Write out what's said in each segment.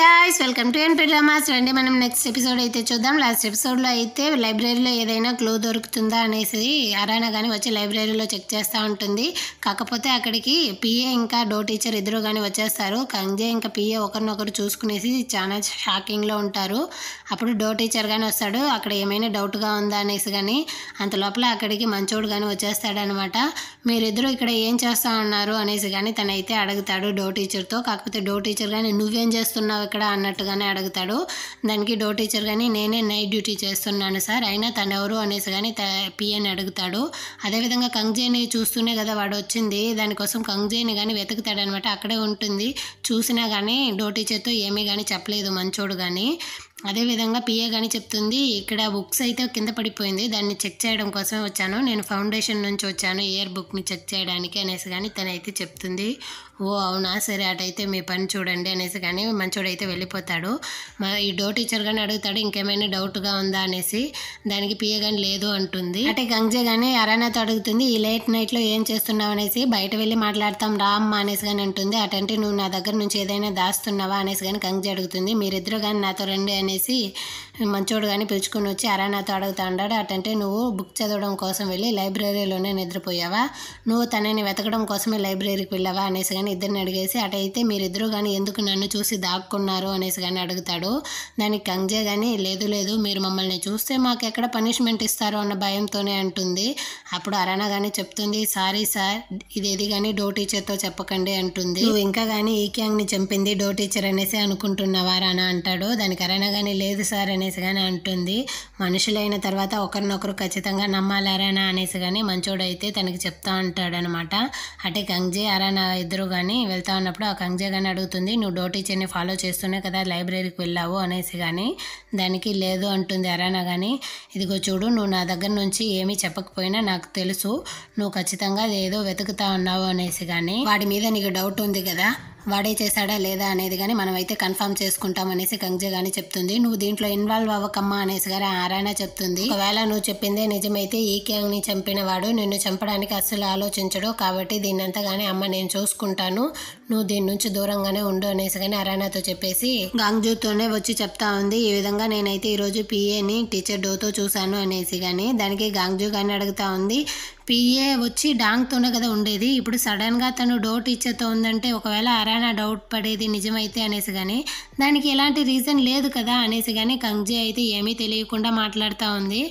guys, welcome to NP Dramas. రండి మనం next episode అయితే చూద్దాం. లాస్ట్ ఎపిసోడ్లో అయితే లైబ్రరీలో ఏదైనా క్లూ దొరుకుతుందా అనేసి అరానా కానీ వచ్చి లైబ్రరీలో చెక్ చేస్తూ ఉంటుంది. కాకపోతే అక్కడికి పిఏ ఇంకా డో టీచర్ ఇద్దరు కానీ వచ్చేస్తారు. కంజే ఇంకా పిఏ ఒకరినొకరు చూసుకునేసి చాలా షాకింగ్లో ఉంటారు. అప్పుడు డో టీచర్ కానీ వస్తాడు. అక్కడ ఏమైనా డౌట్గా ఉందా అనేసి కానీ అంత లోపల అక్కడికి మంచోడు కానీ వచ్చేస్తాడనమాట. మీరిద్దరూ ఇక్కడ ఏం చేస్తూ ఉన్నారు అనేసి కానీ తనైతే అడుగుతాడు డో టీచర్తో. కాకపోతే డో టీచర్ కానీ నువ్వేం చేస్తున్నావు ఇక్కడ అన్నట్టుగానే అడుగుతాడు. దానికి డో టీచర్ కానీ నేనే నైట్ డ్యూటీ చేస్తున్నాను సార్, అయినా తను ఎవరు అనేసి కానీ పిఎని అడుగుతాడు. అదేవిధంగా కంగ్జేని చూస్తూనే కదా వాడు వచ్చింది, దానికోసం కంగ్జేని కానీ వెతుకుతాడనమాట. అక్కడే ఉంటుంది. చూసినా కానీ డో టీచర్తో ఏమీ కానీ చెప్పలేదు మంచోడు కానీ. అదేవిధంగా పిఏ కానీ చెప్తుంది, ఇక్కడ బుక్స్ అయితే కింద పడిపోయింది, దాన్ని చెక్ చేయడం కోసమే వచ్చాను, నేను ఫౌండేషన్ నుంచి వచ్చాను ఇయర్ బుక్ని చెక్ చేయడానికి అనేసి కానీ తనైతే చెప్తుంది. ఓ అవునా, సరే అటైతే మీ పని చూడండి అనేసి కానీ మంచోడైతే వెళ్ళిపోతాడు. ఈ డో టీచర్ కానీ అడుగుతాడు ఇంకేమైనా డౌట్గా ఉందా అనేసి. దానికి పిఏ కానీ లేదు అంటుంది. అంటే గంజే కానీ అరానాతో అడుగుతుంది, ఈ లేట్ నైట్లో ఏం చేస్తున్నావు అనేసి. బయట వెళ్ళి మాట్లాడతాం రా అమ్మ అనేసి కానీ అంటుంది. అటంటే నువ్వు నా దగ్గర నుంచి ఏదైనా దాస్తున్నావా అనేసి కానీ గంజే అడుగుతుంది. మీరిద్దరు కానీ నాతో రండి అనేసి మంచోడు కానీ పిలుచుకొని వచ్చి అరానాతో అడుగుతా ఉన్నాడు. అటంటే నువ్వు బుక్ చదవడం కోసం వెళ్ళి లైబ్రరీలోనే నిద్రపోయావా, నువ్వు తనని వెతకడం కోసమే లైబ్రరీకి వెళ్ళావా అనేసి కానీ ఇద్దరిని అడిగేసి అటైతే మీరిద్దరూ కానీ ఎందుకు నన్ను చూసి దాక్కున్నారు అనేసి కానీ అడుగుతాడు. దానికి కంజే కానీ లేదు లేదు, మీరు మమ్మల్ని చూస్తే మాకు ఎక్కడ పనిష్మెంట్ ఇస్తారో అన్న భయంతోనే అంటుంది. అప్పుడు అరానా కానీ చెప్తుంది, సారీ సార్, ఇదేది కానీ డో టీచర్తో చెప్పకండి అంటుంది. నువ్వు ఇంకా కానీ ఈ క్యాంగ్ని చంపింది డో టీచర్ అనేసి అనుకుంటున్నావా అరానా అంటాడు. దానికి అరానా కానీ లేదు సార్ అనేసి కానీ అంటుంది. మనుషులైన తర్వాత ఒకరినొకరు ఖచ్చితంగా నమ్మాలి అరానా అనేసి కానీ మంచోడైతే తనకి చెప్తా ఉంటాడు అనమాట. అంటే కంజే అరానా ఇద్దరు కానీ వెళ్తా ఉన్నప్పుడు ఆ కంజే కానీ అడుగుతుంది, నువ్వు డో టీచర్ని ఫాలో చేస్తూనే కదా లైబ్రరీకి వెళ్ళావు అనేసి కానీ. దానికి లేదు అంటుంది అరానా కానీ. ఇదిగో చూడు, నువ్వు నా దగ్గర నుంచి ఏమీ చెప్పకపోయినా నాకు తెలుసు, నువ్వు ఖచ్చితంగా ఏదో వెతుకుతా ఉన్నావు అనేసి కానీ. వాడి మీద నీకు డౌట్ ఉంది కదా, వాడే చేశాడా లేదా అనేది కానీ మనమైతే కన్ఫర్మ్ చేసుకుంటాం అనేసి కంజే కానీ చెప్తుంది. నువ్వు దీంట్లో ఇన్వాల్వ్ అవ్వకమ్మా అనేసి కానీ అరానా చెప్తుంది. ఒకవేళ నువ్వు చెప్పిందే నిజమైతే ఈ గ్యాంగ్ని చంపిన వాడు నిన్ను చంపడానికి అస్సలు ఆలోచించడు, కాబట్టి దీన్నంతా కానీ అమ్మ నేను చూసుకుంటాను, నువ్వు దీని నుంచి దూరంగానే ఉండు అనేసి కానీ అరానాతో చెప్పేసి గాంగ్జూతోనే వచ్చి చెప్తా ఉంది. ఈ విధంగా నేనైతే ఈరోజు పిఏని టీచర్ డోతో చూశాను అనేసి కానీ. దానికి గాంగ్జూ కానీ అడుగుతా ఉంది, పిఏ వచ్చి డాంగ్తోనే కదా ఉండేది, ఇప్పుడు సడన్గా తను డో టీచర్తో ఉందంటే ఒకవేళ అరానా డౌట్ పడేది నిజమైతే అనేసి కానీ దానికి ఎలాంటి రీజన్ లేదు కదా అనేసి కానీ కంజే అయితే ఏమీ తెలియకుండా మాట్లాడుతూ ఉంది.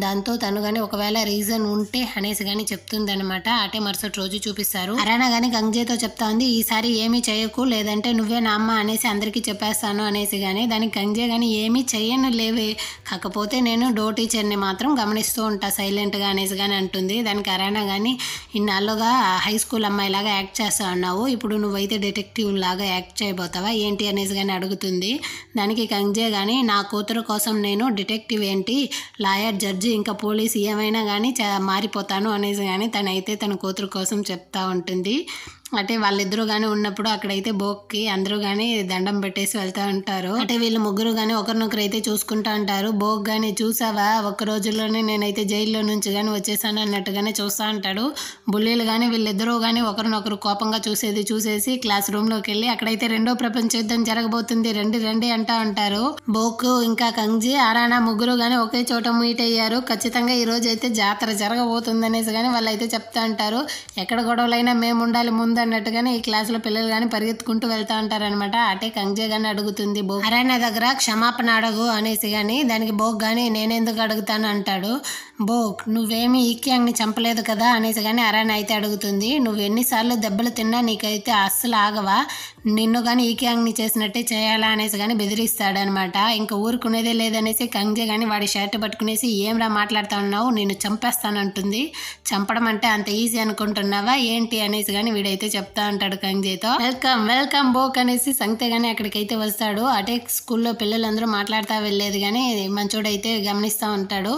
దాంతో తను కానీ ఒకవేళ రీజన్ ఉంటే అనేసి కానీ చెప్తుంది అనమాట. అటే మరుసటి రోజు చూపిస్తారు. అరానా కానీ గంజేతో చెప్తా ఉంది, ఈసారి ఏమీ చేయకు, లేదంటే నువ్వే నా అమ్మ అనేసి అందరికీ చెప్పేస్తాను అనేసి కానీ. దానికి గంజే కానీ ఏమీ చెయ్యను లేవే, కాకపోతే నేను డో టీచర్ని మాత్రం గమనిస్తూ ఉంటా సైలెంట్గా అనేసి కానీ అంటుంది. దానికి అరానా కానీ ఇన్నాళ్ళుగా హై స్కూల్ అమ్మాయిలాగా యాక్ట్ చేస్తా ఉన్నావు, ఇప్పుడు నువ్వైతే డిటెక్టివ్ లాగా యాక్ట్ చేయబోతావా ఏంటి అనేసి కానీ అడుగుతుంది. దానికి కంజే కానీ నా కూతురు కోసం నేను డిటెక్టివ్ ఏంటి, లాయర్, జడ్జి ఇంకా పోలీస్ ఏమైనా కానీ మారిపోతాను అనేసి కానీ తనైతే తన కూతురు కోసం చెప్తా ఉంటుంది. అంటే వాళ్ళిద్దరూ కానీ ఉన్నప్పుడు అక్కడైతే బోక్కి అందరూ కానీ దండం పెట్టేసి వెళ్తూ ఉంటారు. అంటే వీళ్ళు ముగ్గురు కానీ ఒకరినొకరు అయితే చూసుకుంటూ ఉంటారు. బోక్ కానీ చూసావా ఒక్క రోజుల్లోనే నేనైతే జైల్లో నుంచి కానీ వచ్చేసాను అన్నట్టుగానే చూస్తూ ఉంటాడు. బుల్లీలు కానీ వీళ్ళిద్దరూ కానీ ఒకరినొకరు కోపంగా చూసేసి క్లాస్ రూమ్లోకి వెళ్ళి అక్కడైతే రెండో ప్రపంచ యుద్ధం జరగబోతుంది, రండి రండి అంటా ఉంటారు. బోక్ ఇంకా కంజీ అరానా ముగ్గురు కానీ ఒకే చోట మీట్ అయ్యారు. ఖచ్చితంగా ఈ రోజు అయితే జాతర జరగబోతుంది అనేసి కానీ వాళ్ళు అయితే చెప్తా ఉంటారు. ఎక్కడ గొడవలైనా మేము ఉండాలి ముందు అన్నట్టుగానే ఈ క్లాసులో పిల్లలు కానీ పరిగెత్తుకుంటూ వెళ్తా ఉంటారనమాట. అటే కంజే కానీ అడుగుతుంది, బోక్ అరానా దగ్గర క్షమాపణ అడుగు అనేసి కానీ. దానికి బోక్ కానీ నేనెందుకు అడుగుతాను అంటాడు. బోక్ నువ్వేమీ ఈ గ్యాంగ్ని చంపలేదు కదా అనేసి కానీ అరానా అయితే అడుగుతుంది. నువ్వు ఎన్నిసార్లు దెబ్బలు తిన్నా నీకైతే అస్సలు ఆగవా, నిన్ను కానీ ఈ గ్యాంగ్ని చేసినట్టే చేయాలా అనేసి కానీ బెదిరిస్తాడనమాట. ఇంకా ఊరుకునేదే లేదనేసి కంజే కానీ వాడి షర్ట్ పట్టుకునేసి ఏంరా మాట్లాడుతా ఉన్నావు, నేను చంపేస్తానంటుంది. చంపడం అంటే అంత ఈజీ అనుకుంటున్నావా ఏంటి అనేసి కానీ వీడైతే చెప్తా ఉంటాడు కంజేతో. వెల్కమ్ వెల్కమ్ బోక్ అనేసి సంగతే కానీ అక్కడికైతే వస్తాడు. అటే స్కూల్లో పిల్లలందరూ మాట్లాడుతూ వెళ్ళేది కానీ మంచోడైతే గమనిస్తూ ఉంటాడు.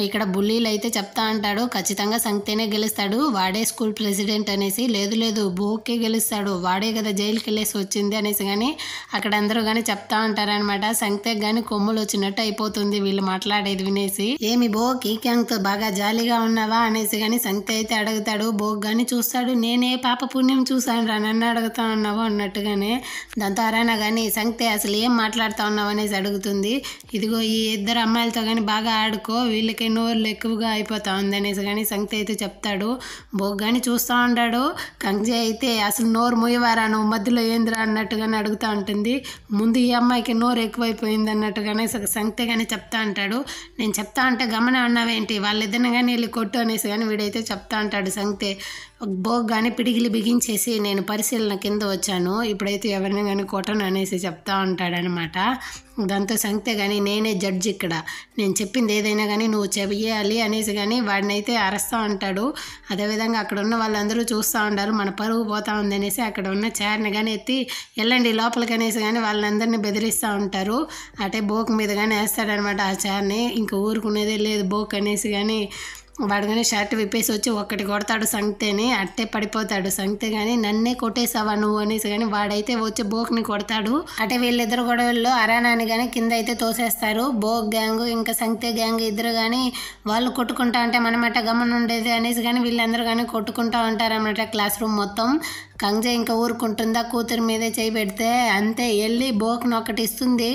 ఇక్కడ బుల్లి సులీల్ అయితే చెప్తా అంటాడు ఖచ్చితంగా సంఖ్యనే గెలుస్తాడు, వాడే స్కూల్ ప్రెసిడెంట్ అనేసి. లేదు బోకే గెలుస్తాడు, వాడే కదా జైలుకి వెళ్ళేసి వచ్చింది అనేసి కానీ అక్కడ అందరూ కానీ చెప్తా ఉంటారనమాట. సంఖ్యకి కానీ కొమ్ములు వచ్చినట్టు అయిపోతుంది వీళ్ళు మాట్లాడేది వినేసి. ఏమి బోక్ ఈ క్యాంగ్తో బాగా జాలీగా ఉన్నావా అనేసి కానీ సంఖ్య అయితే అడుగుతాడు. బోక్ కానీ చూస్తాడు, నేనే పాప పుణ్యం చూసాను రా నన్ను అడుగుతా ఉన్నావు అన్నట్టుగానే. దాంతో అరానా కానీ సంఖ్య అసలు ఏం మాట్లాడుతూ ఉన్నావు అనేసి అడుగుతుంది. ఇదిగో ఈ ఇద్దరు అమ్మాయిలతో కానీ బాగా ఆడుకో, వీళ్ళకి నోర్లు ఎక్కువగా అయిపోతా ఉంది అనేసి కానీ సంఖ్య అయితే చెప్తాడు. బోక్ కానీ చూస్తూ ఉంటాడు. కంగ్జే అయితే అసలు నోరు మూయవారా నువ్వు మధ్యలో ఏందిరా అన్నట్టుగానే అడుగుతూ ఉంటుంది. ముందు ఈ అమ్మాయికి నోరు ఎక్కువైపోయింది అన్నట్టుగానే సంఖ్య కానీ చెప్తా అంటాడు. నేను చెప్తా అంటే గమన అన్నావేంటి, వాళ్ళిద్దరిని కానీ వెళ్ళి కొట్టు అనేసి కానీ వీడైతే చెప్తా అంటాడు సంఖ్య. బోక్ కానీ పిడిగిలి బిగించేసి నేను పరిశీలన కింద వచ్చాను, ఇప్పుడైతే ఎవరిని కానీ కొట్టను అనేసి చెప్తా ఉంటాడనమాట. దాంతో సంఖ్య కానీ నేనే జడ్జి ఇక్కడ, నేను చెప్పింది ఏదైనా కానీ నువ్వు చెయ్యాలి అనేసి కానీ వాడిని అయితే అరుస్తూ ఉంటాడు. అదేవిధంగా అక్కడ ఉన్న వాళ్ళందరూ చూస్తూ ఉంటారు, మన పరుగు పోతా ఉంది అనేసి అక్కడ ఉన్న చైర్ని కానీ ఎత్తి వెళ్ళండి లోపలికి అనేసి కానీ వాళ్ళందరినీ బెదిరిస్తూ ఉంటారు. అటే బోక్ మీద కానీ వేస్తాడనమాట ఆ చైర్ని. ఇంక ఊరుకునేదే లేదు బోక్ అనేసి కానీ వాడు కానీ షర్ట్ విప్పేసి వచ్చి ఒక్కటి కొడతాడు సంఖ్యని, అట్టే పడిపోతాడు. సంఖ్య కానీ నన్నే కొట్టేసావా నువ్వు అనేసి కానీ వాడైతే వచ్చి బోక్ని కొడతాడు. అంటే వీళ్ళిద్దరు గొడవల్లో అరానాని కానీ కింద అయితే తోసేస్తారు. బోక్ గ్యాంగ్ ఇంకా సంఖ్య గ్యాంగ్ ఇద్దరు కానీ వాళ్ళు కొట్టుకుంటా అంటే మనమట గమనం ఉండేది అనేసి కానీ వీళ్ళందరూ కానీ కొట్టుకుంటా ఉంటారన్నమాట క్లాస్ రూమ్ మొత్తం. కంగ్జే ఇంకా ఊరుకుంటుందా, కూతురు మీదే చేయి పెడితే అంతే వెళ్ళి బోక్ని ఒకటి ఇస్తుంది.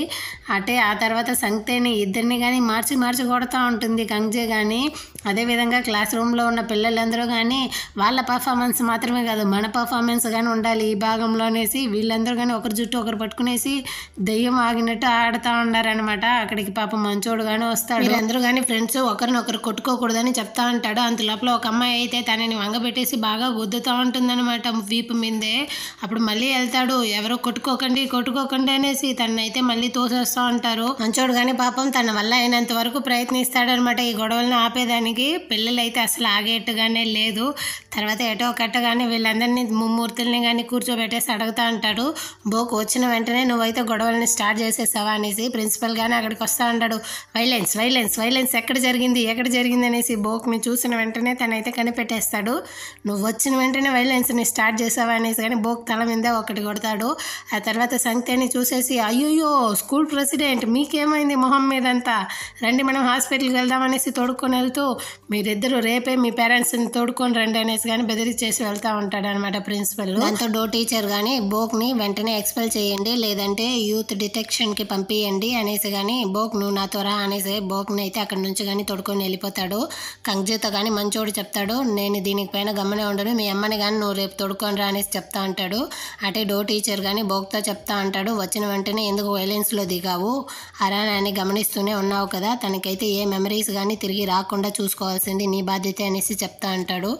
అంటే ఆ తర్వాత సంఖ్యని ఇద్దరిని కానీ మార్చి కొడుతూ ఉంటుంది కంగ్జే కానీ. అదేవిధంగా క్లాస్ రూమ్లో ఉన్న పిల్లలందరూ కానీ వాళ్ళ పర్ఫార్మెన్స్ మాత్రమే కాదు మన పర్ఫార్మెన్స్ కానీ ఉండాలి ఈ భాగంలో అనేసి వీళ్ళందరూ కానీ ఒకరి జుట్టు ఒకరు పట్టుకునేసి దెయ్యం ఆగినట్టు ఆడుతూ ఉన్నారనమాట. అక్కడికి పాపం మంచోడు కానీ వస్తాడు. వీళ్ళందరూ కానీ ఫ్రెండ్స్ ఒకరినొకరు కొట్టుకోకూడదని చెప్తా ఉంటాడు. అంత లోపల ఒక అమ్మాయి అయితే తనని వంగబెట్టేసి బాగా గుద్దుతూ ఉంటుందన్నమాట వీపు మీదే. అప్పుడు మళ్ళీ వెళ్తాడు, ఎవరో కొట్టుకోకండి అనేసి తనైతే మళ్ళీ తోసేస్తూ ఉంటారు. మంచోడు కానీ పాపం తన వల్ల అయినంత వరకు ప్రయత్నిస్తాడనమాట ఈ గొడవలను ఆపేదానికి. పిల్లలైతే అసలు ఆగేట్టుగానే లేదు. తర్వాత ఎటో కట్టగానే వీళ్ళందరినీ ముమ్మూర్తుల్ని కానీ కూర్చోబెట్టేసి అడుగుతూ ఉంటాడు. బోక్ వచ్చిన వెంటనే నువ్వైతే గొడవల్ని స్టార్ట్ చేసేసావా అనేసి. ప్రిన్సిపల్ కానీ అక్కడికి వస్తూ ఉంటాడు. వైలెన్స్ ఎక్కడ జరిగింది అనేసి బోక్ని చూసిన వెంటనే తనైతే కనిపెట్టేస్తాడు. నువ్వు వచ్చిన వెంటనే వైలెన్స్ని స్టార్ట్ చేసావా అనేసి కానీ బోక్ తల మీద ఒకటి కొడతాడు. ఆ తర్వాత సంఖ్యని చూసేసి అయ్యో స్కూల్ ప్రెసిడెంట్ మీకేమైంది మొహం మీదంతా, రండి మనం హాస్పిటల్కి వెళ్దామనేసి తోడుకొని వెళ్తూ మీరిద్దరు రేపే మీ పేరెంట్స్ని తోడుకొని రండి అనేసి కానీ బెదిరించేసి వెళ్తూ ఉంటాడు అనమాట ప్రిన్సిపల్. దాంతో డో టీచర్ కానీ బోక్ని వెంటనే ఎక్స్పెల్ చేయండి లేదంటే యూత్ డిటెక్షన్కి పంపించండి అనేసి కానీ బోక్ నువ్వు నాతో రా అనేసి బోక్ని అయితే అక్కడి నుంచి కానీ తోడుకొని వెళ్ళిపోతాడు. కంగ్జేతో కానీ మంచోడు చెప్తాడు, నేను దీనిపైన గమనే ఉండను, మీ అమ్మని కానీ నువ్వు రేపు తోడుకొని రా అనేసి చెప్తా ఉంటాడు. అంటే డో టీచర్ కానీ బోక్తో చెప్తా అంటాడు, వచ్చిన వెంటనే ఎందుకు వైలెన్స్లో దిగావు, అరానాని గమనిస్తూనే ఉన్నావు కదా, తనకైతే ఏ మెమరీస్ కానీ తిరిగి రాకుండా చూసుకోవాల్సింది నీ బాధ్యత అనేసి చెప్తా అంటాడు.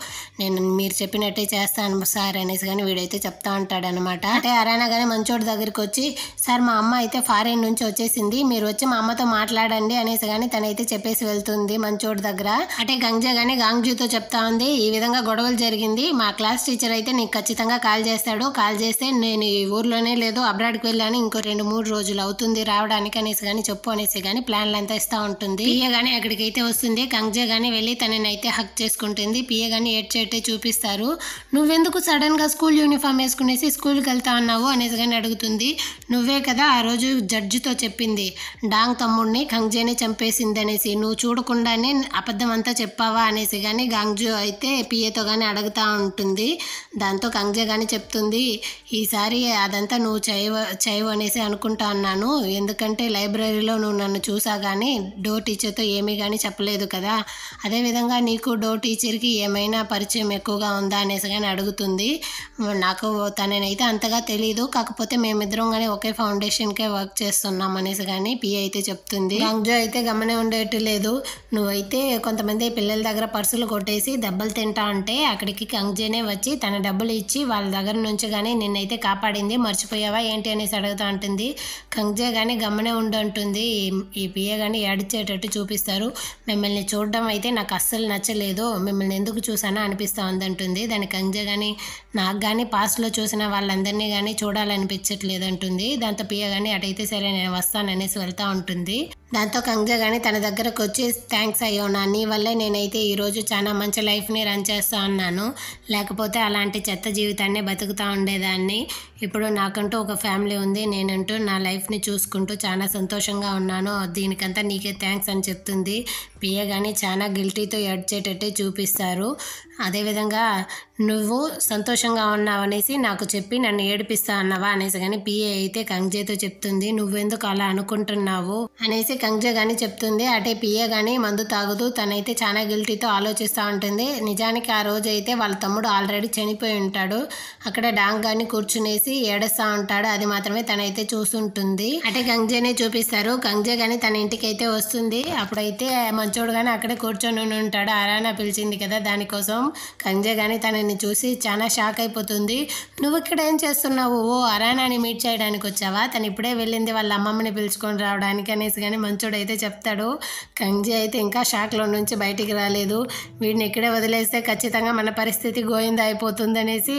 నేను మీరు చెప్పినట్టే చేస్తాను సార్ అనేసి కానీ వీడైతే చెప్తా ఉంటాడు అనమాట. అంటే అరానా కానీ మంచోడి దగ్గరికి వచ్చి సార్ మా అమ్మ అయితే ఫారిన్ నుంచి వచ్చేసింది, మీరు వచ్చి మా అమ్మతో మాట్లాడండి అనేసి కానీ తనైతే చెప్పేసి వెళ్తుంది మంచోడి దగ్గర. అంటే గంగ్జే కానీ గాంగ్జూతో చెప్తా ఉంది, ఈ విధంగా గొడవలు జరిగింది, మా క్లాస్ టీచర్ అయితే నీకు ఖచ్చితంగా కాల్ చేస్తాడు, కాల్ చేస్తే నేను ఈ ఊర్లోనే లేదు అబ్రాడ్కి వెళ్ళాను, ఇంకో 2-3 రోజులు అవుతుంది రావడానికి అనేసి కానీ చెప్పు అనేసి కానీ ప్లాన్లు అంతా ఇస్తూ ఉంటుంది. పిఏ కానీ అక్కడికైతే వస్తుంది. కంగ్జే కానీ వెళ్ళి తనని అయితే హక్ చేసుకుంటుంది. పిఏ కానీ ఏడ్చేట్టే చూపిస్తారు. నువ్వెందుకు సడన్గా స్కూల్ యూనిఫామ్ వేసుకునేసి స్కూల్కి వెళ్తా ఉన్నావు అనేసి కానీ అడుగుతుంది. నువ్వే కదా ఆ రోజు జడ్జితో చెప్పింది డాంగ్ తమ్ముడిని కంగ్జేనే చంపేసింది అనేసి, నువ్వు చూడకుండానే అబద్ధం అంతా చెప్పావా అనేసి కానీ గాంగ్జూ అయితే పిఏతో కానీ అడుగుతూ ఉంటుంది. దాంతో కంగ్జే కానీ చెప్తుంది, ఈసారి అదంతా నువ్వు చేయవు అనేసి అనుకుంటా అన్నాను, ఎందుకంటే లైబ్రరీలో నువ్వు నన్ను చూసా కానీ డో టీచర్తో ఏమీ కానీ చెప్పలేదు కదా, అదేవిధంగా నీకు డో టీచర్కి ఏమైనా పరిచయం ఎక్కువగా ఉందా అనేసి కానీ అడుగుతుంది. నాకు తననైతే అంతగా తెలీదు, కాకపోతే మేమిద్దరం కానీ ఒకే ఫౌండేషన్కే వర్క్ చేస్తున్నాం అనేసి కానీ పిఏ అయితే చెప్తుంది. గాంగ్జో అయితే గమనే ఉండేట్టు లేదు, నువ్వైతే కొంతమంది పిల్లల దగ్గర పర్సులు కొట్టేసి దెబ్బలు తింటా అంటే అక్కడికి కంగ్జేనే వచ్చి తన డబ్బులు ఇచ్చి వాళ్ళ దగ్గర నుంచి కానీ నిన్నైతే కాపాడింది, మర్చిపోయావా ఏంటి అనేసి అడుగుతూ ఉంటుంది. కంగ్జే కానీ గమనే ఉండంటుంది. ఈ పిఏ కానీ ఏడ్చేటట్టు చూపిస్తారు. మిమ్మల్ని చూడడం అయితే నాకు అస్సలు నచ్చలేదు, మిమ్మల్ని ఎందుకు చూసానా అనిపిస్తూ ఉందంటుంది. దాని కంగ్జే కానీ నాకు కానీ పాస్ట్లో చూసిన వాళ్ళందరినీ కానీ చూడాలనిపించట్లేదు అంటుంది. దాంతో పిఏ కానీ అటైతే సరే నేను వస్తాను అనేసి వెళ్తూ ఉంటుంది. దాంతో కంగ్జా కానీ తన దగ్గరకు వచ్చి థ్యాంక్స్ అయ్యో నీ వల్లే నేనైతే ఈరోజు చాలా మంచి లైఫ్ని రన్ చేస్తూ ఉన్నాను, లేకపోతే అలాంటి చెత్త జీవితాన్ని బతుకుతూ ఉండేదాన్ని. ఇప్పుడు నాకంటూ ఒక ఫ్యామిలీ ఉంది, నేనంటూ నా లైఫ్ని చూసుకుంటూ చాలా సంతోషంగా ఉన్నాను, దీనికంతా నీకే థ్యాంక్స్ అని చెప్తుంది. పిఏ కానీ చాలా గిల్టీతో ఏడ్చేటట్టే చూపిస్తారు. అదేవిధంగా నువ్వు సంతోషంగా ఉన్నావు అనేసి నాకు చెప్పి నన్ను ఏడిపిస్తా అన్నావా అనేసి కానీ పిఏ అయితే కంగ్జేతో చెప్తుంది. నువ్వెందుకు అలా అనుకుంటున్నావు అనేసి కంగ్జే కానీ చెప్తుంది. అటే పిఏ కానీ మందు తాగుతూ తనైతే చాలా గిల్టీతో ఆలోచిస్తూ ఉంటుంది. నిజానికి ఆ రోజు అయితే వాళ్ళ తమ్ముడు ఆల్రెడీ చనిపోయి ఉంటాడు. అక్కడ డాంగ్ కానీ కూర్చునేసి ఏడుస్తూ ఉంటాడు. అది మాత్రమే తనైతే చూస్తుంటుంది. అటే కంగ్జేనే చూపిస్తారు. కంగ్జే కానీ తన ఇంటికి అయితే వస్తుంది. అప్పుడైతే మంచోడు కానీ అక్కడే కూర్చొని ఉంటాడు. అరానా పిలిచింది కదా దానికోసం. కంగ్జే కానీ తనని చూసి చాలా షాక్ అయిపోతుంది. నువ్వు ఇక్కడ ఏం చేస్తున్నావు? ఓ అరానాని మీట్ చేయడానికి వచ్చావా? తను ఇప్పుడే వెళ్ళింది వాళ్ళ అమ్మమ్మని పిలుచుకొని రావడానికి అనేసి కానీ మంచోడు అయితే చెప్తాడు. కంగ్జే అయితే ఇంకా షాక్లో నుంచి బయటికి రాలేదు. వీడిని ఇక్కడే వదిలేస్తే ఖచ్చితంగా మన పరిస్థితి గోయిందా అయిపోతుంది అనేసి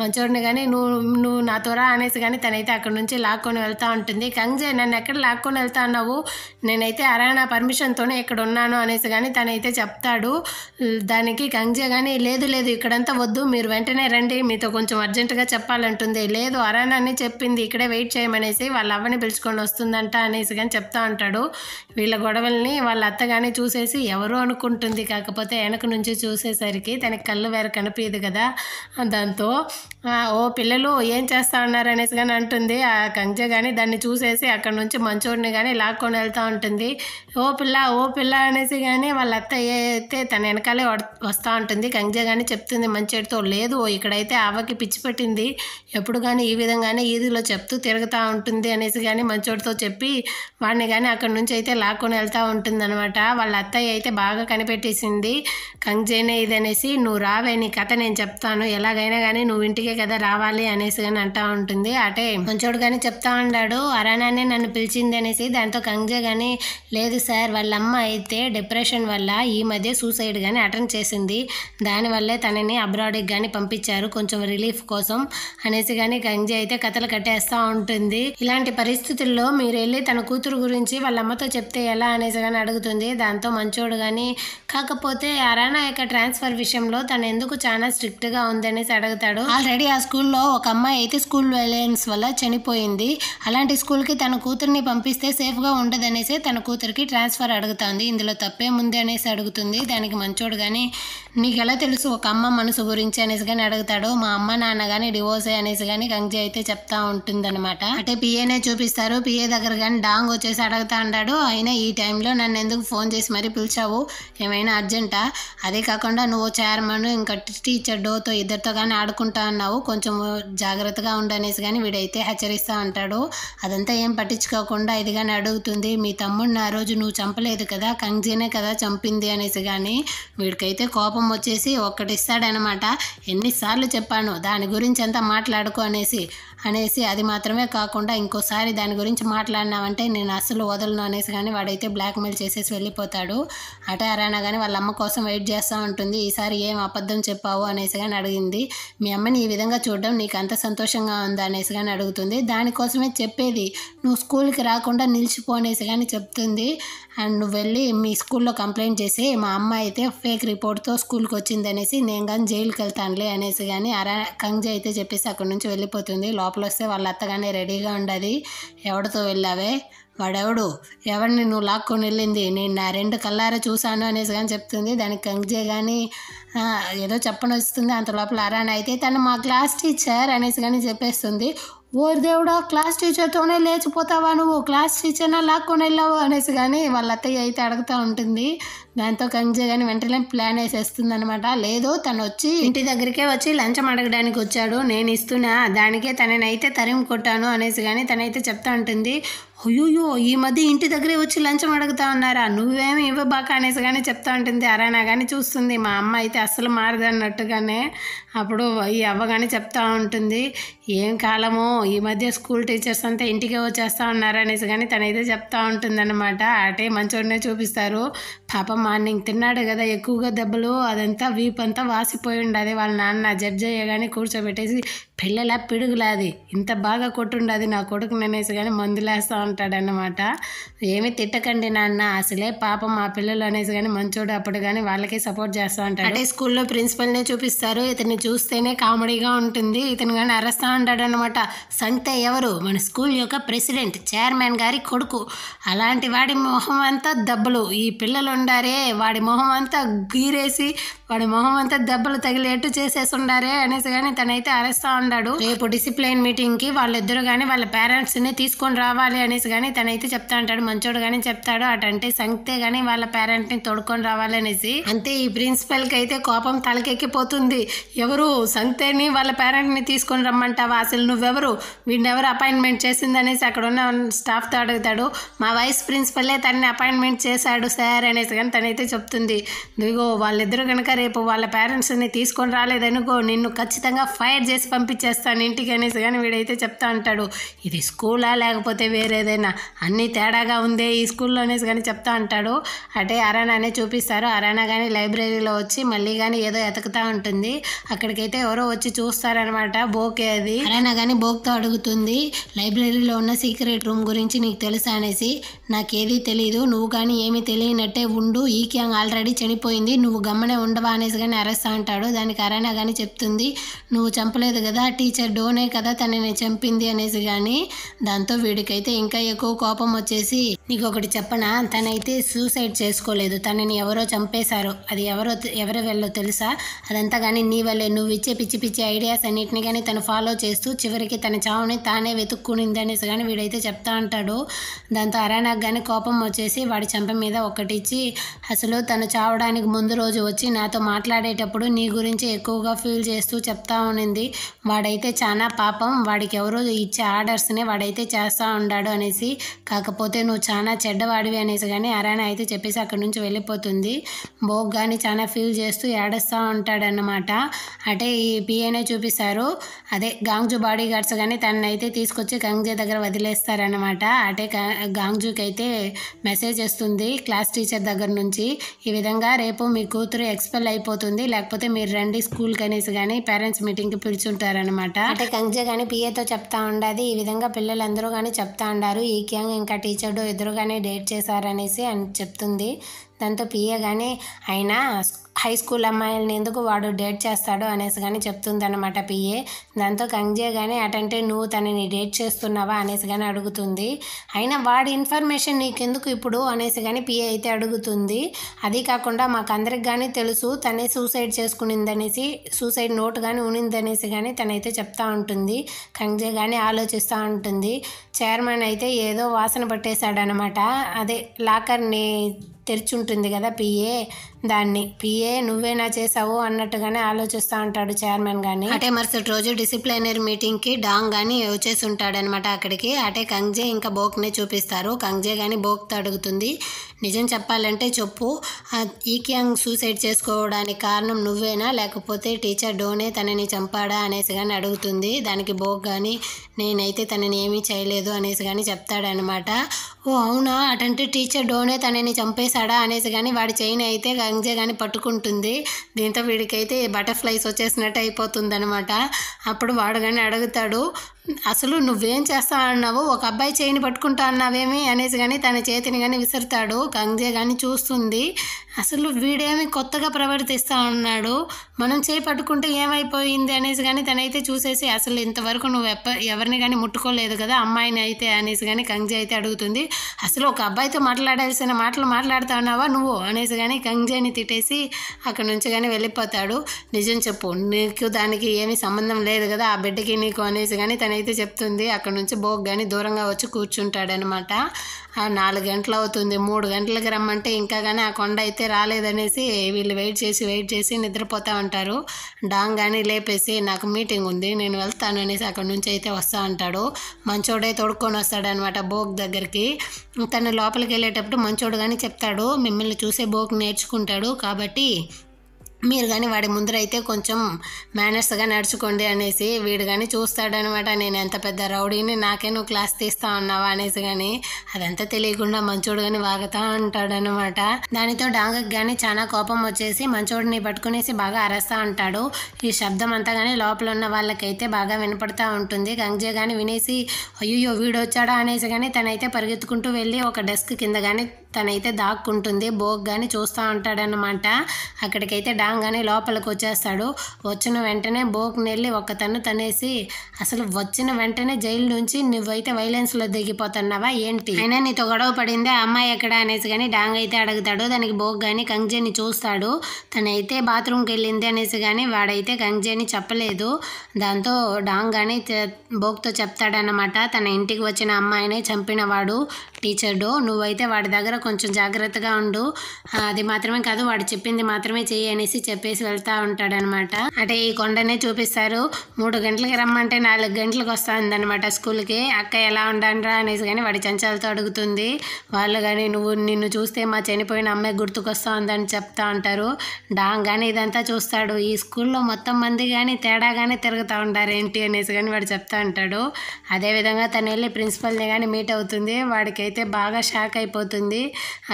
మంచోడిని కానీ నువ్వు నాతో రా అనేసి కానీ తనైతే అక్కడ నుంచి లాక్కొని వెళ్తూ ఉంటుంది. కంగ్జే నన్ను ఎక్కడ లాక్కొని వెళ్తా అన్నావు? నేనైతే అరానా పర్మిషన్తోనే ఇక్కడ ఉన్నాను అనేసి కానీ తనైతే చెప్తాడు. దానికి కంగ్జే కానీ లేదు ఇక్కడంతా వద్దు, మీరు వెంటనే రండి, మీతో కొంచెం అర్జెంటుగా చెప్పాలంటుంది. లేదు అరానాని చెప్పింది ఇక్కడే వెయిట్ చేయమనేసి వాళ్ళ అవ్వని పిలుచుకొని వస్తుందంట అనేసి కానీ చెప్తా ఉంటాడు. వీళ్ళ గొడవల్ని వాళ్ళ అత్త కానీ చూసేసి ఎవరో అనుకుంటుంది. కాకపోతే వెనక నుంచి చూసేసరికి తనకి కళ్ళు వేరే కనిపించదు కదా. దాంతో ఓ పిల్లలు ఏం చేస్తా ఉన్నారు అనేసి కానీ అంటుంది. ఆ కంగ్జే కానీ దాన్ని చూసేసి అక్కడ నుంచి మంచోడిని కానీ లాక్కొని వెళ్తూ ఉంటుంది. ఓ పిల్ల అనేసి కానీ వాళ్ళ అత్త అయితే తన వెనకాలే వస్తూ ఉంటుంది. కంగ్జే కానీ చెప్తుంది మంచోడితో, లేదు ఇక్కడైతే అవ్వకి పిచ్చి పెట్టింది, ఎప్పుడు కానీ ఈ విధంగానే ఈదిలో చెప్తూ తిరుగుతూ ఉంటుంది అనేసి కానీ మంచోడితో చెప్పి వాడిని కానీ అక్కడ నుంచి అయితే లాక్కొని వెళ్తూ ఉంటుంది అనమాట. వాళ్ళ అత్తయ్య అయితే బాగా కనిపెట్టేసింది కంగ్జేనే ఇదనేసి. నువ్వు రావే, నీ కథ నేను చెప్తాను, ఎలాగైనా కానీ నువ్వు ఇంటికే కదా రావాలి అనేసి కానీ అంటూ ఉంటుంది. అటే మంచోడు కానీ చెప్తా ఉన్నాడు అరానానే నన్ను పిలిచింది అనేసి. దాంతో కంగ్జే కానీ లేదు సార్, వాళ్ళ అమ్మ అయితే డిప్రెషన్ వల్ల ఈ మధ్య సూసైడ్ కానీ అటెండ్ చేసింది, దానివల్లే తనని అబ్రాడ్కి కానీ పంపించారు కొంచెం రిలీఫ్ కోసం అనేసి కానీ కంగ్జే అయితే కథలు కట్టేస్తూ ఉంటుంది. ఇలాంటి పరిస్థితుల్లో మీరు వెళ్ళి తన కూతురు గురించి వాళ్ళ అమ్మతో చెప్తే ఎలా అనేసి కానీ అడుగుతుంది. దాంతో మంచోడు కానీ కాకపోతే అరానా యొక్క ట్రాన్స్ఫర్ విషయంలో తను ఎందుకు చాలా స్ట్రిక్ట్గా ఉంది అనేసి అడుగుతాడు. ఆల్రెడీ ఆ స్కూల్లో ఒక అమ్మాయి అయితే స్కూల్ వైలెన్స్ వల్ల చనిపోయింది, అలాంటి స్కూల్కి తన కూతుర్ని పంపిస్తే సేఫ్గా ఉండదనేసి తన కూతురికి ట్రాన్స్ఫర్ అడుగుతుంది. ఇందులో తప్పేముంది అనేసి అడుగుతుంది. దానికి మంచోడు కానీ నీకు ఎలా తెలుసు ఒక అమ్మ మనసు గురించి అనేసి కానీ అడుగుతాడు. మా అమ్మ నాన్న కానీ డివోర్స్ అనేసి కానీ కంగ్జే అయితే చెప్తా ఉంటుందన్నమాట. అంటే పిఏనే చూపిస్తారు. పిఏ దగ్గర కానీ డాంగ్ వచ్చేసి అడుగుతా ఉంటాడు, అయినా ఈ టైంలో నన్ను ఎందుకు ఫోన్ చేసి మరీ పిలిచావు, ఏమైనా అర్జెంటా? అదే కాకుండా నువ్వు చైర్మన్ ఇంకా టీచర్ డోతో ఇద్దరితో కానీ ఆడుకుంటా అన్నావు, కొంచెం జాగ్రత్తగా ఉండనేసి కానీ వీడైతే హెచ్చరిస్తూ ఉంటాడు. అదంతా ఏం పట్టించుకోకుండా ఇది కానీ అడుగుతుంది, మీ తమ్ముడిని ఆ రోజు నువ్వు చంపలేదు కదా, కంగ్జేనే కదా చంపింది అనేసి కానీ వీడికైతే కోపం వచ్చేసి ఒక్కటిస్తాడనమాట. ఎన్నిసార్లు చెప్పాను దాని గురించి అంతా మాట్లాడుకో అనేసి అది మాత్రమే కాకుండా ఇంకోసారి దాని గురించి మాట్లాడినావంటే నేను అస్సలు వదలను అనేసి కానీ వాడైతే బ్లాక్మెయిల్ చేసేసి వెళ్ళిపోతాడు. అటే అరానా కానీ వాళ్ళ అమ్మ కోసం వెయిట్ చేస్తూ ఉంటుంది. ఈసారి ఏం అబద్ధం చెప్పావు అనేసి కానీ అడిగింది. మీ అమ్మని ఈ విధంగా చూడడం నీకు అంత సంతోషంగా ఉందా అనేసి కానీ అడుగుతుంది. దానికోసమే చెప్పేది, నువ్వు స్కూల్కి రాకుండా నిలిచిపో అనేసి కానీ చెప్తుంది. అండ్ నువ్వు వెళ్ళి మీ స్కూల్లో కంప్లైంట్ చేసి మా అమ్మ అయితే ఫేక్ రిపోర్ట్తో స్కూల్కి వచ్చింది అనేసి నేను కానీ జైలుకి వెళ్తానులే అనేసి కానీ కంగ్జే అయితే చెప్పేసి అక్కడి నుంచి వెళ్ళిపోతుంది. లోపల వస్తే వాళ్ళ అత్తగానే రెడీగా ఉండదు. ఎవరితో వెళ్ళావే, వాడెవడు, ఎవరిని నువ్వు లాక్కొని వెళ్ళింది, నేను నా 2 కళ్ళారా చూశాను అనేసి కానీ చెప్తుంది. దానికి కంగ్జే కానీ ఏదో చెప్పని వస్తుంది. అంత లోపల అరానా అయితే తను మా క్లాస్ టీచర్ అనేసి కానీ చెప్పేస్తుంది. ఓరి దేవుడా, క్లాస్ టీచర్తోనే లేచిపోతావా నువ్వు, క్లాస్ టీచర్నా లాక్కొని వెళ్ళావు అనేసి కానీ వాళ్ళ అత్తయ్య అయితే అడుగుతూ ఉంటుంది. దాంతో కంగ్జే కానీ వెంటనే ప్లాన్ వేసేస్తుంది అనమాట. లేదు తను వచ్చి ఇంటి దగ్గరికే వచ్చి లంచం అడగడానికి వచ్చాడు, నేను ఇస్తున్నా, దానికే తననైతే తరిమి కొట్టాను అనేసి కానీ తనైతే చెప్తా ఉంటుంది. అయ్యో ఈ మధ్య ఇంటి దగ్గరే వచ్చి లంచం అడుగుతా ఉన్నారా, నువ్వేమి ఇవ్వబాక అనేసి కానీ చెప్తా ఉంటుంది. అరానా కానీ చూస్తుంది మా అమ్మ అయితే అస్సలు మారదన్నట్టుగానే. అప్పుడు ఈ అవ్వగానే చెప్తా ఉంటుంది, ఏం కాలమో ఈ మధ్య స్కూల్ టీచర్స్ అంతా ఇంటికే వచ్చేస్తూ ఉన్నారు అనేసి కానీ తనైతే చెప్తా ఉంటుందన్నమాట. అటే మంచోడనే చూపిస్తారు. పాపం మార్నింగ్ తిన్నాడు కదా ఎక్కువగా దెబ్బలు, అదంతా వీపు అంతా వాసిపోయి ఉండదు. వాళ్ళ నాన్న జడ్జ్ అయ్యగానే కూర్చోబెట్టేసి పిల్లల పిడుగులాది ఇంత బాగా కొట్టుండది నా కొడుకుని అనేసి కానీ మందులేస్తూ ఉంటాడన్నమాట. ఏమీ తిట్టకండి నాన్న, అసలే పాపం మా పిల్లలు అనేసి కానీ మంచోడు అప్పుడు కానీ వాళ్ళకే సపోర్ట్ చేస్తూ ఉంటాడు. అంటే స్కూల్లో ప్రిన్సిపల్నే చూపిస్తారు. ఇతన్ని చూస్తేనే కామెడీగా ఉంటుంది. ఇతను కానీ అరుస్తూ ఉంటాడు అనమాట. సంతే ఎవరు? మన స్కూల్ యొక్క ప్రెసిడెంట్, చైర్మన్ గారి కొడుకు. అలాంటి వాడి మొహం అంతా దెబ్బలు. ఈ పిల్లలు ఉండారే వాడి మొహం అంతా గీరేసి వాడి మొహం అంతా దెబ్బలు తగిలేట్టు చేసేసి ఉండారే అనేసి కానీ తనైతే అరుస్తూ ఉన్నాడు. రేపు డిసిప్లిన్ మీటింగ్కి వాళ్ళిద్దరు కానీ వాళ్ళ పేరెంట్స్ని తీసుకొని రావాలి అనేసి కానీ తనైతే చెప్తా ఉంటాడు. మంచోడు కానీ చెప్తాడు అటంటే సంతే కానీ వాళ్ళ పేరెంట్ని తోడుకొని రావాలి అనేసి. అంతే ఈ ప్రిన్సిపల్కి అయితే కోపం తలకెక్కిపోతుంది. ఎవరు సంతేని వాళ్ళ పేరెంట్ని తీసుకొని రమ్మంటావా? అసలు నువ్వెవరు? వీడిని ఎవరు అపాయింట్మెంట్ చేసింది అనేసి అక్కడ ఉన్న స్టాఫ్తో అడుగుతాడు. మా వైస్ ప్రిన్సిపలే తనని అపాయింట్మెంట్ చేశాడు సార్ అనేసి కానీ తనైతే చెప్తుంది. ఇదిగో వాళ్ళిద్దరు కనుక రేపు వాళ్ళ పేరెంట్స్ని తీసుకొని రాలేదనుకో నిన్ను ఖచ్చితంగా ఫైర్ చేసి పంపించేస్తాను ఇంటికి అనేసి కానీ వీడైతే చెప్తా ఉంటాడు. ఇది స్కూలా లేకపోతే వేరేదైనా? అన్నీ తేడాగా ఉందే ఈ స్కూల్లో అనేసి కానీ చెప్తా ఉంటాడు. అటే అరానానే చూపిస్తారు. అరానా కానీ లైబ్రరీలో వచ్చి మళ్ళీ కానీ ఏదో ఎతుకుతూ ఉంటుంది. అక్కడికైతే ఎవరో వచ్చి చూస్తారనమాట. బోకే అది. అరానా కానీ బోక్తో అడుగుతుంది, లైబ్రరీలో ఉన్న సీక్రెట్ రూమ్ గురించి నీకు తెలుసా అనేసి. నాకేది తెలీదు, నువ్వు కానీ ఏమీ తెలియనట్టే ఉండు, ఈ క్యాంగ్ ఆల్రెడీ చనిపోయింది, నువ్వు గమ్మనే ఉండవా అనేసి కానీ అరెస్ట్ అంటాడు. దానికి అరానా కానీ చెప్తుంది, నువ్వు చంపలేదు కదా, టీచర్ డోనే కదా తనని చంపింది అనేసి కానీ. దాంతో వీడికైతే ఇంకా ఎక్కువ కోపం వచ్చేసి, నీకు ఒకటి చెప్పనా, తనైతే సూసైడ్ చేసుకోలేదు, తనని ఎవరో చంపేశారు. అది ఎవరి వెళ్ళో తెలుసా? అదంతా కానీ నీ వల్లే, నువ్వు ఇచ్చే పిచ్చి పిచ్చి ఐడియాస్ అన్నిటిని కానీ తను ఫాలో చేస్తూ చివరికి తన చావుని తానే వెతుక్కునింది అనేసి కానీ వీడైతే చెప్తా ఉంటాడు. దాంతో అరానాకు కానీ కోపం వచ్చేసి వాడి చెంప మీద ఒకటిచ్చి, అసలు తను చావడానికి ముందు రోజు వచ్చి నాతో మాట్లాడేటప్పుడు నీ గురించి ఎక్కువగా ఫీల్ చేస్తూ చెప్తా ఉన్నింది. వాడైతే చాలా పాపం, వాడికి ఎవరో ఇచ్చే ఆర్డర్స్ని వాడైతే చేస్తూ ఉన్నాడు అనేసి. కాకపోతే నువ్వు చాలా చెడ్డవాడివి అనేసి కానీ అరానా అయితే చెప్పేసి అక్కడి నుంచి వెళ్ళిపోతుంది. బోగ్ కానీ చాలా ఫీల్ చేస్తూ ఏడుస్తూ ఉంటాడన్నమాట. అంటే ఈ పిఏనే చూపిస్తారు. అదే గాంగ్జూ బాడీ గార్డ్స్ కానీ తనైతే తీసుకొచ్చి కంగ్జే దగ్గర వదిలేస్తారనమాట. అంటే గాంగ్జూకి అయితే మెసేజ్ వస్తుంది క్లాస్ టీచర్ దగ్గర నుంచి, ఈ విధంగా రేపు మీ కూతురు ఎక్స్పెల్ అయిపోతుంది, లేకపోతే మీరు రండి స్కూల్కి అనేసి కానీ పేరెంట్స్ మీటింగ్కి పిలుచుంటారనమాట. అంటే కంగ్జే కానీ పిఏతో చెప్తా ఉండదు. ఈ విధంగా పిల్లలందరూ కానీ చెప్తా ఉండారు, ఈ క్యాంగ్ ఇంకా టీచర్డు ఇద్దరు కానీ డేట్ చేశారనేసి అని చెప్తుంది. దాంతో పిఏ కానీ అయినా హై స్కూల్ అమ్మాయిలని ఎందుకు వాడు డేట్ చేస్తాడు అనేసి కానీ చెప్తుంది అనమాట పిఏ. దాంతో కంగ్జే కానీ అటంటే నువ్వు తనని డేట్ చేస్తున్నావా అనేసి కానీ అడుగుతుంది. అయినా వాడి ఇన్ఫర్మేషన్ నీకెందుకు ఇప్పుడు అనేసి కానీ పిఏ అయితే అడుగుతుంది. అది కాకుండా మాకు అందరికి కానీ తెలుసు తనే సూసైడ్ చేసుకునిందనేసి, సూసైడ్ నోట్ కానీ ఉనిందనేసి కానీ తనైతే చెప్తా ఉంటుంది. కంగ్జే కానీ ఆలోచిస్తూ ఉంటుంది. చైర్మన్ అయితే ఏదో వాసన పట్టేశాడనమాట. అదే లాకర్ని తెరిచుంటుంది కదా పిఏ, దాన్ని పిఏ నువ్వేనా చేసావు అన్నట్టుగానే ఆలోచిస్తూ ఉంటాడు చైర్మన్ కానీ. అంటే మరుసటి రోజు డిసిప్లినరీ మీటింగ్కి డాంగ్ కానీ వచ్చేసి ఉంటాడనమాట అక్కడికి. అంటే కంగ్జే ఇంకా బోక్నే చూపిస్తారు. కంగ్జే కానీ బోక్తో అడుగుతుంది, నిజం చెప్పాలంటే చెప్పు, ఈ క్యాంగ్ సూసైడ్ చేసుకోవడానికి కారణం నువ్వేనా లేకపోతే టీచర్ డోనే తనని చంపాడా అనేసి కానీ అడుగుతుంది. దానికి బోక్ కానీ నేనైతే తనని ఏమీ చేయలేదు అనేసి కానీ చెప్తాడనమాట. ఓ అవునా, అటంటే టీచర్ డోనే తనని చంపేశాడా అనేసి కానీ వాడి చైన్ అయితే కంగ్జే కానీ పట్టుకుంటుంది. దీంతో వీడికైతే బటర్ఫ్లైస్ వచ్చేసినట్టు అయిపోతుంది అనమాట. అప్పుడు వాడు కానీ అడుగుతాడు, అసలు నువ్వేం చేస్తా అన్నావు, ఒక అబ్బాయి చేయిని పట్టుకుంటా అన్నావేమి అనేసి కానీ తన చేతిని కానీ విసురుతాడు. కంగ్జే కానీ చూస్తుంది, అసలు వీడేమి కొత్తగా ప్రవర్తిస్తూ ఉన్నాడు, మనం చేయి పట్టుకుంటే ఏమైపోయింది అనేసి కానీ తనైతే చూసేసి, అసలు ఇంతవరకు నువ్వు ఎవరిని కానీ ముట్టుకోలేదు కదా అమ్మాయిని అయితే అనేసి కానీ కంగ్జే అయితే అడుగుతుంది. అసలు ఒక అబ్బాయితో మాట్లాడాల్సిన మాటలు మాట్లాడుతా ఉన్నావా నువ్వు అనేసి కానీ కంగ్జేని తిట్టేసి అక్కడి నుంచి కానీ వెళ్ళిపోతాడు. నిజం చెప్పు, నీకు దానికి ఏమీ సంబంధం లేదు కదా ఆ బిడ్డకి నీకు అనేసి కానీ తనైతే చెప్తుంది. అక్కడ నుంచి బోగ్ కానీ దూరంగా వచ్చి కూర్చుంటాడనమాట. 4 గంటలు అవుతుంది, 3 గంటలకు రమ్మంటే ఇంకా కానీ ఆ కొండ అయితే రాలేదనేసి వీళ్ళు వెయిట్ చేసి నిద్రపోతూ ఉంటారు. డాంగ్ కానీ లేపేసి నాకు మీటింగ్ ఉంది నేను వెళ్తాను అనేసి అక్కడి నుంచి అయితే వస్తూ ఉంటాడు. మంచోడే తోడుకొని వస్తాడనమాట బోగ్ దగ్గరికి. తను లోపలికి వెళ్ళేటప్పుడు మంచోడు కానీ చెప్తాడు, మిమ్మల్ని చూసే బోగ్ నేర్చుకుంటాడు కాబట్టి మీరు కానీ వాడి ముందరైతే కొంచెం మేనర్స్గా నడుచుకోండి అనేసి వీడు కానీ చూస్తాడనమాట. నేను ఎంత పెద్ద రౌడీని, నాకే నువ్వు క్లాస్ తీస్తా ఉన్నావా అనేసి. కానీ అదంతా తెలియకుండా మంచోడు కానీ వాగుతా ఉంటాడనమాట. దానితో డాంగకి కానీ చాలా కోపం వచ్చేసి మంచోడిని పట్టుకునేసి బాగా అరస్తా ఉంటాడు. ఈ శబ్దం అంతా కానీ లోపల ఉన్న వాళ్ళకైతే బాగా వినపడతా ఉంటుంది. గంగ్జే కానీ వినేసి అయ్యో వీడు వచ్చాడా అనేసి. కానీ తనైతే పరిగెత్తుకుంటూ వెళ్ళి ఒక డెస్క్ కింద కానీ తనైతే దాక్కుంటుంది. బోక్ కానీ చూస్తూ ఉంటాడనమాట. అక్కడికైతే డాంగ్ కానీ లోపలికి వచ్చేస్తాడు. వచ్చిన వెంటనే బోక్ నెల్లి ఒక తనేసి అసలు వచ్చిన వెంటనే జైలు నుంచి నువ్వైతే వైలెన్స్లో దిగిపోతున్నావా ఏంటి, అయినా నీతో గొడవ పడిందే అమ్మాయి ఎక్కడ అనేసి. కానీ డాంగ్ అయితే అడుగుతాడు. దానికి బోక్ కానీ కంగ్జేని చూస్తాడు. తనైతే బాత్రూమ్కి వెళ్ళింది అనేసి. కానీ వాడైతే కంగ్జేని చెప్పలేదు. దాంతో డాంగ్ కానీ బోక్తో చెప్తాడనమాట, తన ఇంటికి వచ్చిన అమ్మాయిని చంపినవాడు టీచర్ డో, నువ్వైతే వాడి దగ్గర కొంచెం జాగ్రత్తగా ఉండు, అది మాత్రమే కాదు వాడు చెప్పింది మాత్రమే చెయ్యి అనేసి చెప్పేసి వెళ్తా ఉంటాడనమాట. అంటే ఈ కొండనే చూపిస్తారు. 3 గంటలకి రమ్మంటే 4 గంటలకు వస్తుందన్నమాట స్కూల్కి. అక్క ఎలా ఉండండ్రా అనేసి. కానీ వాడి చంచాలతో అడుగుతుంది. వాళ్ళు కానీ నిన్ను చూస్తే మా చనిపోయిన అమ్మాయి గుర్తుకొస్తా ఉందని చెప్తా ఉంటారు. డాంగ్ కానీ ఇదంతా చూస్తాడు. ఈ స్కూల్లో మొత్తం మంది కానీ తేడాగానే తిరుగుతూ ఉంటారు ఏంటి అనేసి. కానీ వాడు చెప్తా ఉంటాడు. అదేవిధంగా తను వెళ్ళి ప్రిన్సిపల్ని కానీ మీట్ అవుతుంది. వాడికైతే బాగా షాక్ అయిపోతుంది.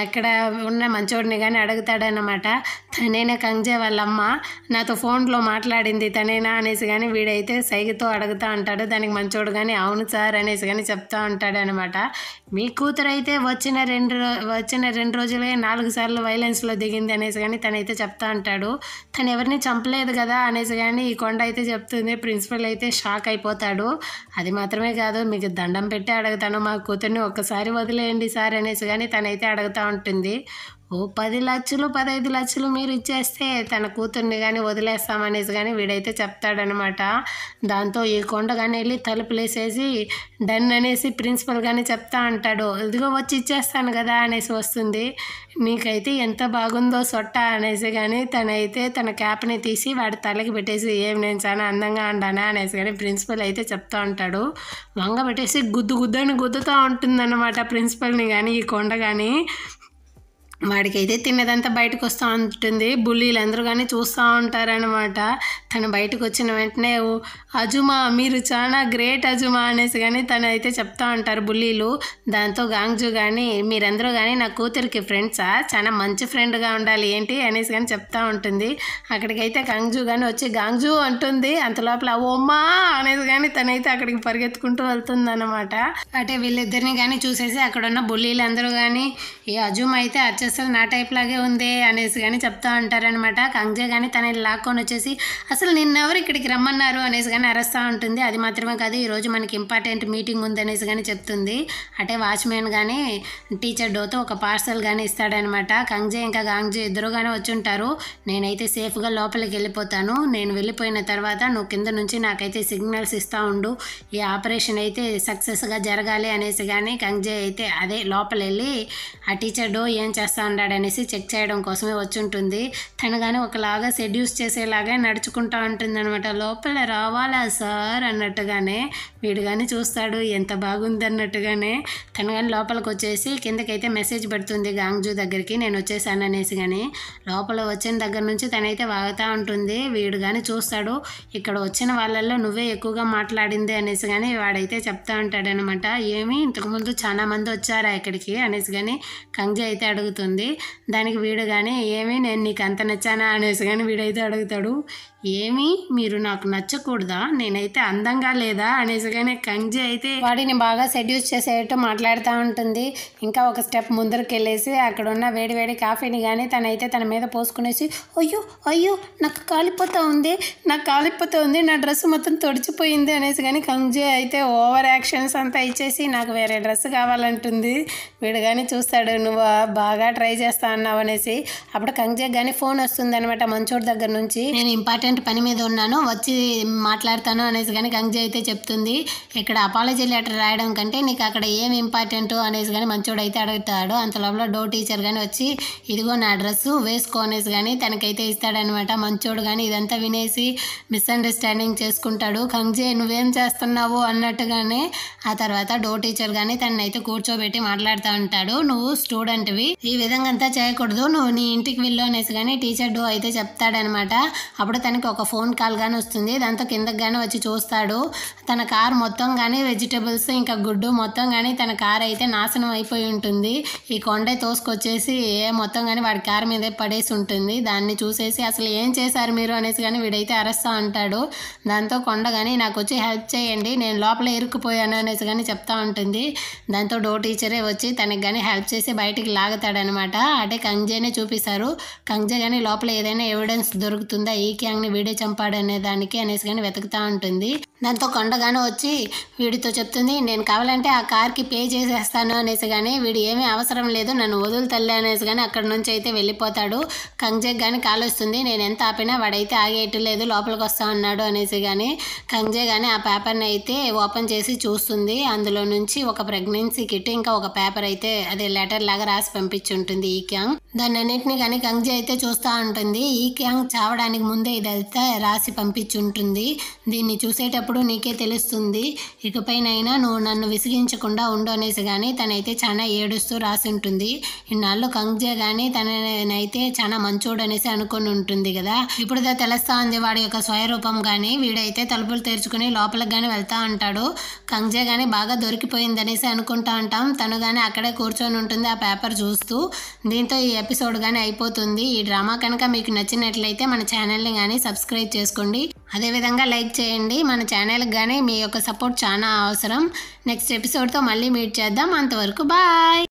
అక్కడ ఉన్న మంచోడిని కానీ అడుగుతాడనమాట, తనేనా కంగ్జే వాళ్ళమ్మ, నాతో ఫోన్లో మాట్లాడింది తనేనా అనేసి. కానీ వీడైతే సైగతో అడుగుతూ ఉంటాడు. దానికి మంచోడు కానీ అవును సార్ అనేసి కానీ చెప్తా ఉంటాడనమాట. మీ కూతురు అయితే వచ్చిన 2 రోజులుగా 4 సార్లు వైలెన్స్లో దిగింది అనేసి. కానీ తనైతే చెప్తా ఉంటాడు. తను ఎవరిని చంపలేదు కదా అనేసి. కానీ ఈ కొండ అయితే చెప్తుంది. ప్రిన్సిపల్ అయితే షాక్ అయిపోతాడు. అది మాత్రమే కాదు, మీకు దండం పెట్టి అడుగుతాను, మా కూతుర్ని ఒక్కసారి వదిలేయండి సార్ అనేసి. కానీ తనైతే అడుగుతూ ఉంటుంది. ఓ 10 లక్షలు 15 లక్షలు మీరు ఇచ్చేస్తే తన కూతుర్ని కానీ వదిలేస్తామనేసి. కానీ వీడైతే చెప్తాడనమాట. దాంతో ఈ కొండ కానీ వెళ్ళి తలుపులేసేసి డన్ అనేసి ప్రిన్సిపల్ కానీ చెప్తా అంటాడు. ఇదిగో వచ్చి ఇచ్చేస్తాను కదా అనేసి వస్తుంది. నీకైతే ఎంత బాగుందో సొట్ట అనేసి. కానీ తనైతే తన క్యాప్ని తీసి వాడి తలకి పెట్టేసి ఏం నేను చాలా అందంగా ఉండానా అనేసి. కానీ ప్రిన్సిపల్ అయితే చెప్తా ఉంటాడు. వంగ పెట్టేసి గుద్దుని గుద్దుతూ ఉంటుందన్నమాట ప్రిన్సిపల్ని కానీ ఈ కొండ కానీ. వాడికైతే తిన్నదంతా బయటకు వస్తూ ఉంటుంది. బుల్లీలు అందరూ కానీ చూస్తూ ఉంటారనమాట. తను బయటకు వచ్చిన వెంటనే అజుమా మీరు చాలా గ్రేట్ అజుమా అనేసి. కానీ తను అయితే చెప్తా ఉంటారు బుల్లీలు. దాంతో గాంగ్జు కానీ మీరందరూ కానీ నా కూతురికి ఫ్రెండ్సా, చాలా మంచి ఫ్రెండ్గా ఉండాలి ఏంటి అనేసి కానీ చెప్తా ఉంటుంది. అక్కడికైతే గాంగ్జు కానీ వచ్చి గాంగ్జు అంటుంది. అంత లోపల ఓమ్మా అనేసి. కానీ తనైతే అక్కడికి పరిగెత్తుకుంటూ వెళ్తుంది అనమాట. అంటే వీళ్ళిద్దరిని కానీ చూసేసి అక్కడ ఉన్న బుల్లీలు అందరూ కానీ ఈ అజుమా అయితే అసలు నా టైప్ లాగే ఉంది అనేసి కానీ చెప్తా ఉంటారనమాట. కంగ్జే కానీ తన లాక్కొని వచ్చేసి అసలు నిన్నెవరు ఇక్కడికి రమ్మన్నారు అనేసి కానీ అరుస్తూ ఉంటుంది. అది మాత్రమే కాదు, ఈరోజు మనకి ఇంపార్టెంట్ మీటింగ్ ఉంది అనేసి కానీ చెప్తుంది. అంటే వాచ్మెన్ కానీ టీచర్ డోతో ఒక పార్సల్ కానీ ఇస్తాడనమాట. కంగ్జే ఇంకా గాంగ్జే ఇద్దరు కానీ వచ్చి ఉంటారు. నేనైతే సేఫ్గా లోపలికి వెళ్ళిపోతాను, నేను వెళ్ళిపోయిన తర్వాత నువ్వు కింద నుంచి నాకైతే సిగ్నల్స్ ఇస్తూ ఉండు, ఈ ఆపరేషన్ అయితే సక్సెస్గా జరగాలి అనేసి. కానీ కంగ్జే అయితే అదే లోపల వెళ్ళి ఆ టీచర్ డో ఏం చేస్తా ఉన్నాడనేసి చెక్ చేయడం కోసమే వచ్చి ఉంటుంది. తను కానీ ఒకలాగా సెడ్యూస్ చేసేలాగా నడుచుకుంటూ ఉంటుంది అనమాట. లోపల రావాలా సార్ అన్నట్టుగానే వీడు కానీ చూస్తాడు, ఎంత బాగుంది అన్నట్టుగానే. తను కానీ లోపలికి వచ్చేసి కిందకైతే మెసేజ్ పెడుతుంది గాంగ్జు దగ్గరికి, నేను వచ్చేసాను అనేసి. కానీ లోపల వచ్చిన దగ్గర నుంచి తనైతే వాగుతూ ఉంటుంది. వీడు కానీ చూస్తాడు, ఇక్కడ వచ్చిన వాళ్ళల్లో నువ్వే ఎక్కువగా మాట్లాడింది అనేసి. కానీ వాడైతే చెప్తా ఉంటాడనమాట, ఏమి ఇంతకుముందు చాలా మంది వచ్చారా ఇక్కడికి అనేసి. కానీ కంగ్జే అయితే అడుగుతుంది. దానికి వీడు కానీ ఏమి నేను నీకు అంత నచ్చానా అనేసి. కానీ వీడైతే అడుగుతాడు, ఏమి మీరు నాకు నచ్చకూడదా, నేనైతే అందంగా లేదా అనేసి. కానీ కంగ్జే అయితే వాడిని బాగా సెడ్యూస్ చేసేటట్టు మాట్లాడుతూ ఉంటుంది. ఇంకా ఒక స్టెప్ ముందరికి వెళ్ళేసి అక్కడ ఉన్న వేడి కాఫీని కానీ తనైతే తన మీద పోసుకునేసి అయ్యో నాకు కాలిపోతూ ఉంది నా డ్రెస్ మొత్తం తడిచిపోయింది అనేసి. కానీ కంగ్జే అయితే ఓవర్ యాక్షన్స్ అంతా ఇచ్చేసి నాకు వేరే డ్రెస్ కావాలంటుంది. వీడు కానీ చూస్తాడు, నువ్వు బాగా ట్రై చేస్తా అన్నావు అనేసి. అప్పుడు కంగ్జే కానీ ఫోన్ వస్తుంది అనమాట మంచోడి దగ్గర నుంచి. నేను ఇంపార్టెంట్ ఇంపార్టెంట్ పని మీద ఉన్నాను, వచ్చి మాట్లాడతాను అనేసి కానీ కంగ్జే అయితే చెప్తుంది. ఇక్కడ అపాలజీ లెటర్ రాయడం కంటే నీకు అక్కడ ఏం ఇంపార్టెంట్ అనేసి కానీ మంచోడు అయితే అడుగుతాడు. అంత లోపల డో టీచర్ కానీ వచ్చి ఇదిగో నా డ్రెస్సు వేసుకో అనేసి కానీ తనకైతే ఇస్తాడనమాట. మంచోడు కానీ ఇదంతా వినేసి మిస్అండర్స్టాండింగ్ చేసుకుంటాడు. కంగ్జే నువ్వేం చేస్తున్నావు అన్నట్టుగానే ఆ తర్వాత డో టీచర్ కానీ తనైతే కూర్చోబెట్టి మాట్లాడుతూ ఉంటాడు. నువ్వు స్టూడెంట్వి, ఈ విధంగా అంతా చేయకూడదు, నువ్వు నీ ఇంటికి వెళ్ళు అనేసి కానీ టీచర్ డో అయితే చెప్తాడనమాట. అప్పుడు తనకి ఒక ఫోన్ కాల్ కానీ వస్తుంది. దాంతో కిందకి కానీ వచ్చి చూస్తాడు. తన కార్ మొత్తం కానీ వెజిటబుల్స్ ఇంకా గుడ్డు మొత్తం కానీ తన కార్ అయితే నాశనం అయిపోయి ఉంటుంది. ఈ కొండ తోసుకొచ్చేసి మొత్తం కానీ వాడి కార్ మీదే పడేసి ఉంటుంది. దాన్ని చూసేసి అసలు ఏం చేశారు మీరు అనేసి కానీ వీడైతే అరుస్తూ ఉంటాడు. దాంతో కొండ కానీ నాకు వచ్చి హెల్ప్ చేయండి, నేను లోపల ఇరుక్కుపోయాను అనేసి కానీ చెప్తా ఉంటుంది. దాంతో డో టీచరే వచ్చి తనకి కానీ హెల్ప్ చేసి బయటికి లాగుతాడనమాట. అంటే కంగ్జేనే చూపిస్తారు. కంగ్జే కానీ లోపల ఏదైనా ఎవిడెన్స్ దొరుకుతుందా ఈ క్యాంగ్ని వీడే చంపాడు అనే దానికి అనేసి కానీ వెతుకుతూ ఉంటుంది. దాంతో కొండగానే వచ్చి వీడితో చెప్తుంది, నేను కావాలంటే ఆ కార్కి పే చేసేస్తాను అనేసి కానీ వీడు ఏమీ అవసరం లేదు, నన్ను వదులు తల్లి అనేసి కానీ అక్కడి నుంచి అయితే వెళ్ళిపోతాడు. కంగ్జేకి కానీ కాల్ వస్తుంది. నేను ఎంత ఆపినా వాడైతే ఆగేయట్లేదు, లోపలికి వస్తా ఉన్నాడు అనేసి కానీ కంగ్జే కానీ ఆ పేపర్ని అయితే ఓపెన్ చేసి చూస్తుంది. అందులో నుంచి ఒక ప్రెగ్నెన్సీ కిట్ ఇంకా ఒక పేపర్ అయితే అదే లెటర్ లాగా రాసి పంపించి ఉంటుంది ఈ క్యాంగ్. దాన్ని అన్నింటినీ కానీ కంగ్జే అయితే చూస్తూ ఉంటుంది. ఈ క్యాంగ్ చావడానికి ముందే ఇదైతే రాసి పంపించి ఉంటుంది. దీన్ని చూసేటప్పుడు నీకే తెలుస్తుంది, ఇకపైనైనా నువ్వు నన్ను విసిగించకుండా ఉండు అనేసి కానీ తనైతే చాలా ఏడుస్తూ రాసి ఉంటుంది. ఇన్నాళ్ళు కంగ్జే కానీ తననైతే చాలా మంచోడు అనేసి అనుకుని ఉంటుంది కదా. ఇప్పుడు తెలుస్తా ఉంది వాడి యొక్క స్వయరూపం కానీ. వీడైతే తలుపులు తెరుచుకుని లోపలికి కానీ వెళ్తా ఉంటాడు. కంగ్జే కానీ బాగా దొరికిపోయింది అనేసి అనుకుంటా ఉంటాం. తను కానీ అక్కడే కూర్చొని ఉంటుంది ఆ పేపర్ చూస్తూ. దీంతో ఈ ఎపిసోడ్ కానీ అయిపోతుంది. ఈ డ్రామా కనుక మీకు నచ్చినట్లయితే మన ఛానల్ని కానీ సబ్స్క్రైబ్ చేసుకోండి, అదేవిధంగా లైక్ చేయండి. మన ఛానల్కి కానీ మీ యొక్క సపోర్ట్ చాలా అవసరం. నెక్స్ట్ ఎపిసోడ్తో మళ్ళీ మీట్ చేద్దాం. అంతవరకు బాయ్.